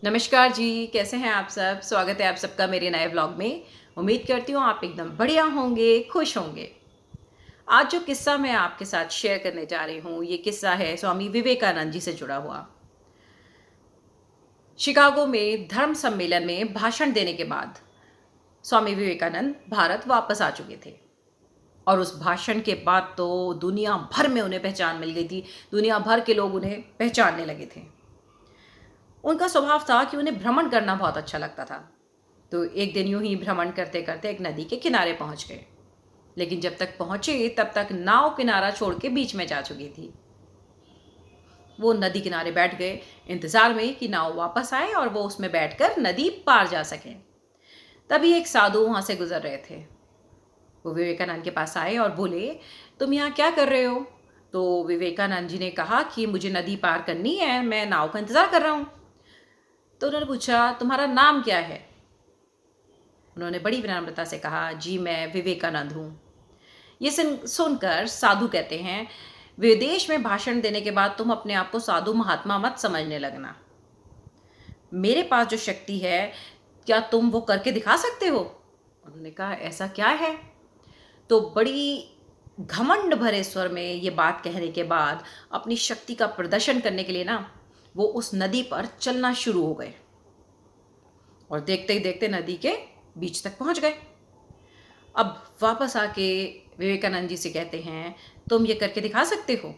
नमस्कार जी, कैसे हैं आप सब? स्वागत है आप सबका मेरे नए व्लॉग में। उम्मीद करती हूँ आप एकदम बढ़िया होंगे, खुश होंगे। आज जो किस्सा मैं आपके साथ शेयर करने जा रही हूँ, ये किस्सा है स्वामी विवेकानंद जी से जुड़ा हुआ। शिकागो में धर्म सम्मेलन में भाषण देने के बाद स्वामी विवेकानंद भारत वापस आ चुके थे और उस भाषण के बाद तो दुनिया भर में उन्हें पहचान मिल गई थी। दुनिया भर के लोग उन्हें पहचानने लगे थे। उनका स्वभाव था कि उन्हें भ्रमण करना बहुत अच्छा लगता था। तो एक दिन यूं ही भ्रमण करते करते एक नदी के किनारे पहुंच गए। लेकिन जब तक पहुंचे तब तक नाव किनारा छोड़ के बीच में जा चुकी थी। वो नदी किनारे बैठ गए इंतजार में कि नाव वापस आए और वो उसमें बैठकर नदी पार जा सके। तभी एक साधु वहां से गुजर रहे थे। वो विवेकानंद के पास आए और बोले, तुम यहाँ क्या कर रहे हो? तो विवेकानंद जी ने कहा कि मुझे नदी पार करनी है, मैं नाव का इंतजार कर रहा हूँ। तो उन्होंने पूछा, तुम्हारा नाम क्या है? उन्होंने बड़ी विनम्रता से कहा, जी मैं विवेकानंद हूँ। ये सुनकर साधु कहते हैं, विदेश में भाषण देने के बाद तुम अपने आप को साधु महात्मा मत समझने लगना। मेरे पास जो शक्ति है, क्या तुम वो करके दिखा सकते हो? उन्होंने कहा, ऐसा क्या है? तो बड़ी घमंड भरे स्वर में ये बात कहने के बाद अपनी शक्ति का प्रदर्शन करने के लिए ना वो उस नदी पर चलना शुरू हो गए और देखते ही देखते नदी के बीच तक पहुंच गए। अब वापस आके विवेकानंद जी से कहते हैं, तुम ये करके दिखा सकते हो?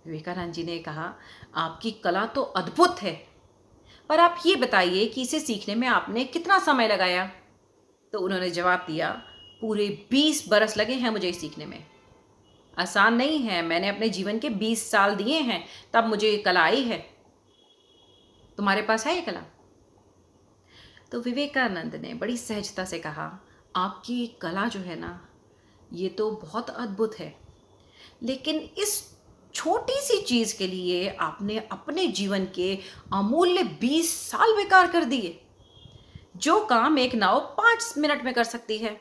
विवेकानंद जी ने कहा, आपकी कला तो अद्भुत है, पर आप ये बताइए कि इसे सीखने में आपने कितना समय लगाया? तो उन्होंने जवाब दिया, पूरे 20 बरस लगे हैं मुझे सीखने में। आसान नहीं है, मैंने अपने जीवन के 20 साल दिए हैं, तब मुझे ये कला आई है। तुम्हारे पास है ये कला? तो विवेकानंद ने बड़ी सहजता से कहा, आपकी कला जो है ना, ये तो बहुत अद्भुत है, लेकिन इस छोटी सी चीज के लिए आपने अपने जीवन के अमूल्य 20 साल बेकार कर दिए। जो काम एक नाव 5 मिनट में कर सकती है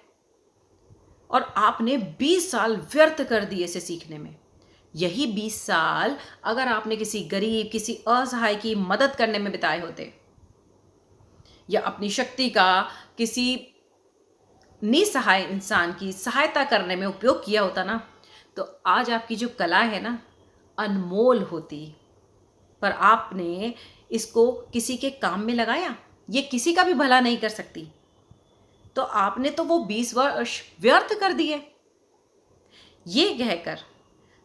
और आपने 20 साल व्यर्थ कर दिए इसे सीखने में। यही 20 साल अगर आपने किसी गरीब, किसी असहाय की मदद करने में बिताए होते या अपनी शक्ति का किसी निसहाय इंसान की सहायता करने में उपयोग किया होता ना, तो आज आपकी जो कला है ना, अनमोल होती। पर आपने इसको किसी के काम में लगाया, ये किसी का भी भला नहीं कर सकती। तो आपने तो वो 20 वर्ष व्यर्थ कर दिए। ये कहकर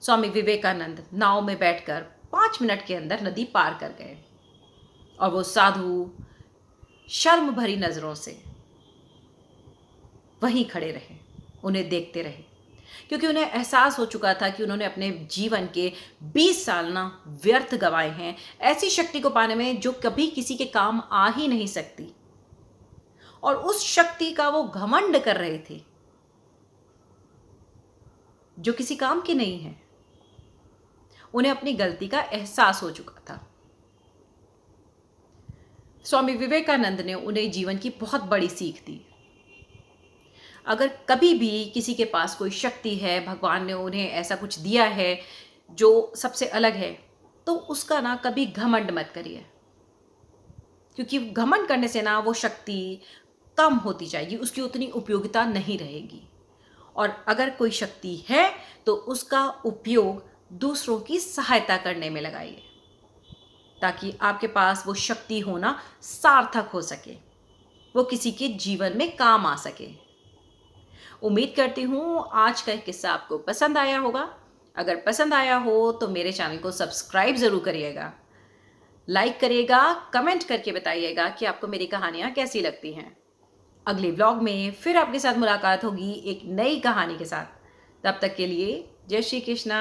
स्वामी विवेकानंद नाव में बैठकर 5 मिनट के अंदर नदी पार कर गए और वो साधु शर्म भरी नजरों से वहीं खड़े रहे, उन्हें देखते रहे, क्योंकि उन्हें एहसास हो चुका था कि उन्होंने अपने जीवन के 20 साल ना व्यर्थ गंवाए हैं ऐसी शक्ति को पाने में जो कभी किसी के काम आ ही नहीं सकती। और उस शक्ति का वो घमंड कर रहे थे जो किसी काम की नहीं है। उन्हें अपनी गलती का एहसास हो चुका था। स्वामी विवेकानंद ने उन्हें जीवन की बहुत बड़ी सीख दी। अगर कभी भी किसी के पास कोई शक्ति है, भगवान ने उन्हें ऐसा कुछ दिया है जो सबसे अलग है, तो उसका ना कभी घमंड मत करिए, क्योंकि घमंड करने से ना वो शक्ति कम होती जाएगी, उसकी उतनी उपयोगिता नहीं रहेगी। और अगर कोई शक्ति है तो उसका उपयोग दूसरों की सहायता करने में लगाइए, ताकि आपके पास वो शक्ति होना सार्थक हो सके, वो किसी के जीवन में काम आ सके। उम्मीद करती हूँ आज का किस्सा आपको पसंद आया होगा। अगर पसंद आया हो तो मेरे चैनल को सब्सक्राइब ज़रूर करिएगा, लाइक करिएगा, कमेंट करके बताइएगा कि आपको मेरी कहानियाँ कैसी लगती हैं। अगले व्लॉग में फिर आपके साथ मुलाकात होगी एक नई कहानी के साथ। तब तक के लिए जय श्री कृष्णा।